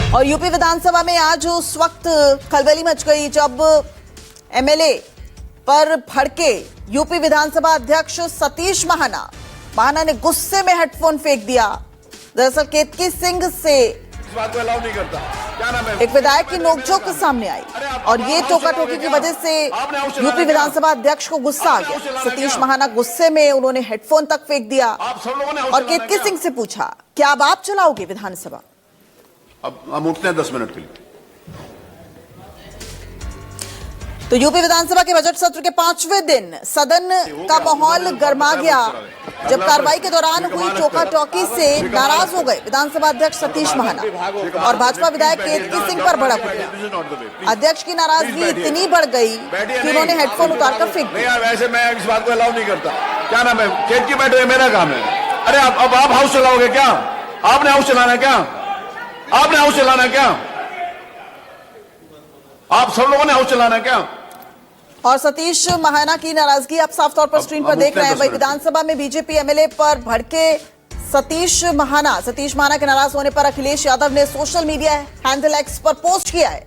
और यूपी विधानसभा में आज उस वक्त खलबली मच गई जब एमएलए पर भड़के यूपी विधानसभा अध्यक्ष सतीश महाना ने गुस्से में हेडफोन फेंक दिया। दरअसल केतकी सिंह से इस बात को अलाउ नहीं करता। क्या नाम है? एक विधायक की नोकझोंक सामने आई और ये टोका टोकी की वजह से यूपी विधानसभा अध्यक्ष को गुस्सा आ गया। सतीश महाना गुस्से में उन्होंने हेडफोन तक फेंक दिया आप सब लोगों ने और केतकी सिंह से पूछा, क्या अब आप चलाओगे विधानसभा? अब हम उठते हैं 10 मिनट के लिए। तो यूपी विधानसभा के बजट सत्र के 5वें दिन सदन का माहौल गर्मा गया जब कार्रवाई के दौरान हुई टोका टोकी से नाराज हो गए विधानसभा अध्यक्ष सतीश महाना और भाजपा विधायक केतकी सिंह पर भड़क उठे। अध्यक्ष की नाराजगी इतनी बढ़ गई कि उन्होंने हेडफोन उतारकर फेंक दिया। वैसे मैं इस बात को अलाउ नहीं करता। क्या नाम है? केतकी बैठो, मेरा काम है। अरे अब आप हाउस चलाओगे क्या? आपने हाउस चलाना क्या? आपने हाउस चलाना क्या? आप सब लोगों ने हाउस चलाना क्या? और सतीश महाना की नाराजगी आप साफ तौर पर स्क्रीन पर देख रहे हैं। वही विधानसभा में बीजेपी एमएलए पर भड़के सतीश महाना के नाराज होने पर अखिलेश यादव ने सोशल मीडिया हैंडल एक्स पर पोस्ट किया है,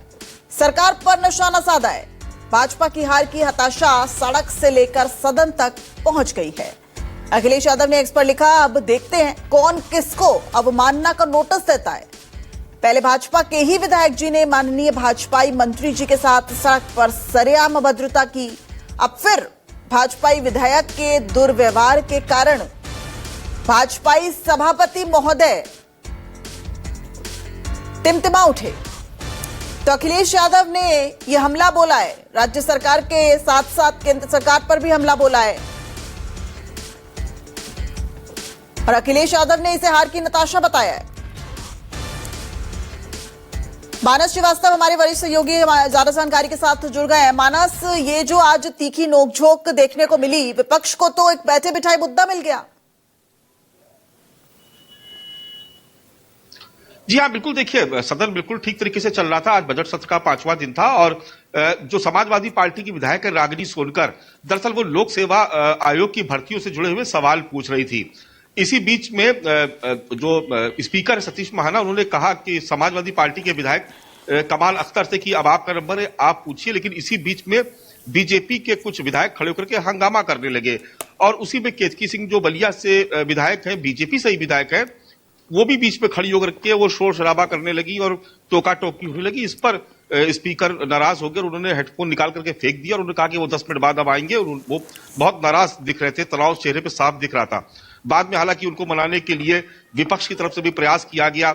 सरकार पर निशाना साधा है। भाजपा की हार की हताशा सड़क से लेकर सदन तक पहुंच गई है। अखिलेश यादव ने एक्स पर लिखा, अब देखते हैं कौन किसको अवमानना का नोटिस देता है। पहले भाजपा के ही विधायक जी ने माननीय भाजपाई मंत्री जी के साथ सड़क पर सरेआम अभद्रता की, अब फिर भाजपाई विधायक के दुर्व्यवहार के कारण भाजपाई सभापति महोदय टिमटिमा उठे। तो अखिलेश यादव ने यह हमला बोला है, राज्य सरकार के साथ साथ केंद्र सरकार पर भी हमला बोला है और अखिलेश यादव ने इसे हार की नताशा बताया है। मानस श्रीवास्तव हमारे वरिष्ठ सहयोगी ज्यादा जानकारी के साथ जुड़ गए हैं। मानस, ये जो आज तीखी नोकझोंक देखने को मिली, विपक्ष को तो एक बैठे बिठाए मुद्दा मिल गया। जी हाँ, बिल्कुल। देखिए, सदन बिल्कुल ठीक तरीके से चल रहा था। आज बजट सत्र का 5वां दिन था और जो समाजवादी पार्टी की विधायक रागिनी सोनकर दरअसल वो लोक सेवा आयोग की भर्तियों से जुड़े हुए सवाल पूछ रही थी। इसी बीच में जो स्पीकर सतीश महाना, उन्होंने कहा कि समाजवादी पार्टी के विधायक कमाल अख्तर से कि अब आपका नंबर है, आप पूछिए। लेकिन इसी बीच में बीजेपी के कुछ विधायक खड़े होकर के हंगामा करने लगे और उसी में केतकी सिंह जो बलिया से विधायक हैं, बीजेपी से ही विधायक हैं, वो भी बीच में खड़ी होकर के वो शोर शराबा करने लगी और टोका टोकी होने लगी। इस पर स्पीकर नाराज हो गए, उन्होंने हेडफोन निकाल करके फेंक दिया और उन्होंने कहा कि वो 10 मिनट बाद अब आएंगे और वो बहुत नाराज दिख रहे थे, तनाव चेहरे पे साफ दिख रहा था। बाद में हालांकि उनको मनाने के लिए विपक्ष की तरफ से भी प्रयास किया गया।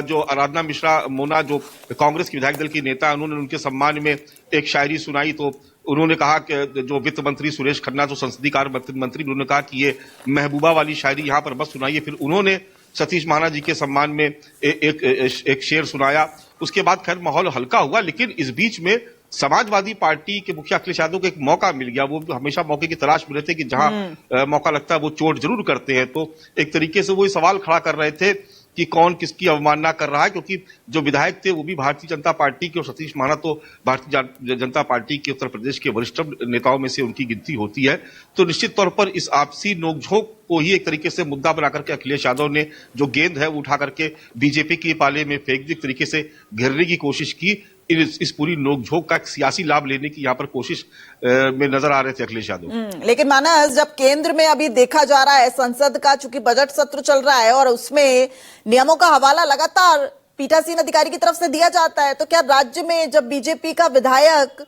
जो आराधना मिश्रा मोना, जो कांग्रेस के विधायक दल की नेता, उन्होंने उनके सम्मान में एक शायरी सुनाई। तो उन्होंने कहा कि जो वित्त मंत्री सुरेश खन्ना, जो संसदीय कार्य मंत्री, उन्होंने कहा कि ये महबूबा वाली शायरी यहाँ पर बस सुनाइए। फिर उन्होंने सतीश महाना जी के सम्मान में एक शेर सुनाया। उसके बाद खैर माहौल हल्का हुआ, लेकिन इस बीच में समाजवादी पार्टी के मुखिया अखिलेश यादव को एक मौका मिल गया। वो हमेशा मौके की तलाश में रहते कि जहां मौका लगता है वो चोट जरूर करते हैं। तो एक तरीके से वो सवाल खड़ा कर रहे थे कि कौन किसकी अवमानना कर रहा है, क्योंकि जो विधायक थे वो भी भारतीय जनता पार्टी के और सतीश महाना तो भारतीय जनता पार्टी के उत्तर प्रदेश के वरिष्ठ नेताओं में से उनकी गिनती होती है। तो निश्चित तौर पर इस आपसी नोकझोंक को ही एक तरीके से मुद्दा बना करके अखिलेश यादव ने जो गेंद है वो उठा करके बीजेपी के पाले में फेंक दी, एक तरीके से घेरने की कोशिश की। इस पूरी नोकझोंक का एक सियासी लाभ लेने की यहाँ पर कोशिश में नजर आ रहे थे अखिलेश यादव। लेकिन मानस, जब केंद्र में अभी देखा जा रहा है संसद का, चूंकि बजट सत्र चल रहा है और उसमें नियमों का हवाला लगातार पीठासीन अधिकारी की तरफ से दिया जाता है, तो क्या राज्य में जब बीजेपी का विधायक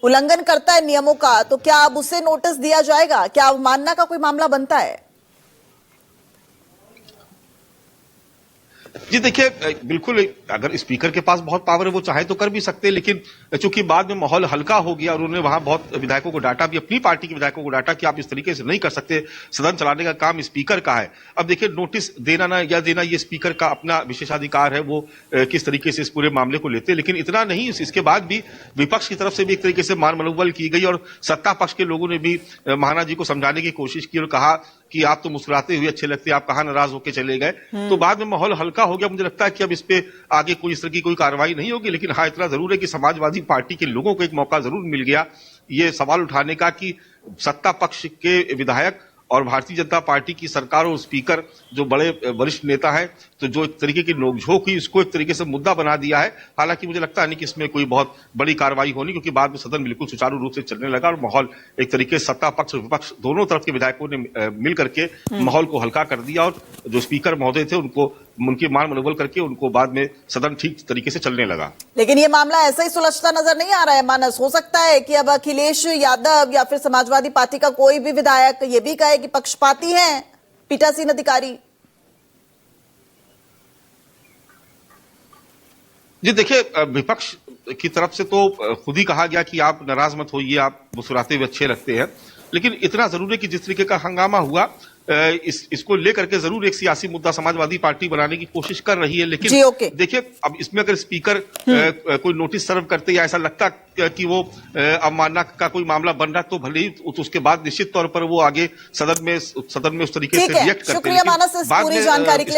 उल्लंघन करता है नियमों का, तो क्या अब उसे नोटिस दिया जाएगा? क्या अवमानना का कोई मामला बनता है? जी देखिए, बिल्कुल, अगर स्पीकर के पास बहुत पावर है, वो चाहे तो कर भी सकते हैं। लेकिन चूंकि बाद में माहौल हल्का हो गया और उन्होंने वहां बहुत विधायकों को डांटा भी, अपनी पार्टी के विधायकों को डांटा कि आप इस तरीके से नहीं कर सकते, सदन चलाने का काम स्पीकर का है। अब देखिए, नोटिस देना ना या देना, ये स्पीकर का अपना विशेषाधिकार है, वो किस तरीके से इस पूरे मामले को लेते हैं। लेकिन इतना नहीं, इसके बाद भी विपक्ष की तरफ से भी एक तरीके से मान मनोबल की गई और सत्ता पक्ष के लोगों ने भी महाना जी को समझाने की कोशिश की और कहा कि आप तो मुस्कुराते हुए अच्छे लगते, आप कहां नाराज होकर चले गए। तो बाद में माहौल हल्का हो गया। मुझे लगता है कि अब इस पे आगे कोई इस तरह की कोई कार्रवाई नहीं होगी। लेकिन हाँ, इतना जरूर है कि समाजवादी पार्टी के लोगों को एक मौका जरूर मिल गया ये सवाल उठाने का कि सत्ता पक्ष के विधायक और भारतीय जनता पार्टी की सरकार और स्पीकर जो बड़े वरिष्ठ नेता हैं, तो जो एक तरीके की नोकझोंक हुई, इसको एक तरीके से मुद्दा बना दिया है। हालांकि मुझे लगता नहीं कि इसमें कोई बहुत बड़ी कार्रवाई होनी, क्योंकि बाद में सदन बिल्कुल सुचारू रूप से चलने लगा और माहौल एक तरीके से सत्ता पक्ष और विपक्ष दोनों तरफ के विधायकों ने मिल करके माहौल को हल्का कर दिया और जो स्पीकर महोदय थे उनकी मान मनोबल करके उनको बाद में सदन ठीक तरीके से चलने लगा। लेकिन ये मामला ऐसा ही सुलझता नजर नहीं आ रहा है मानस। हो सकता है कि अब अखिलेश यादव या फिर समाजवादी पार्टी का कोई भी विधायक ये भी कहे कि पक्षपाती हैं पीठासीन अधिकारी। जी देखिए, विपक्ष की तरफ से तो खुद ही कहा गया कि आप नाराज मत होइए, आप मुस्कुराते हुए अच्छे लगते हैं, लेकिन इतना जरूर है कि जिस तरीके का हंगामा हुआ इसको लेकर के जरूर एक सियासी मुद्दा समाजवादी पार्टी बनाने की कोशिश कर रही है। लेकिन देखिए, अब इसमें अगर स्पीकर कोई नोटिस सर्व करते या ऐसा लगता कि वो अवमानना का कोई मामला बन रहा, तो भले ही तो उसके बाद निश्चित तौर पर वो आगे सदन में उस तरीके से रिएक्ट करते हैं। शुक्रिया मानस इस पूरी जानकारी के लिए।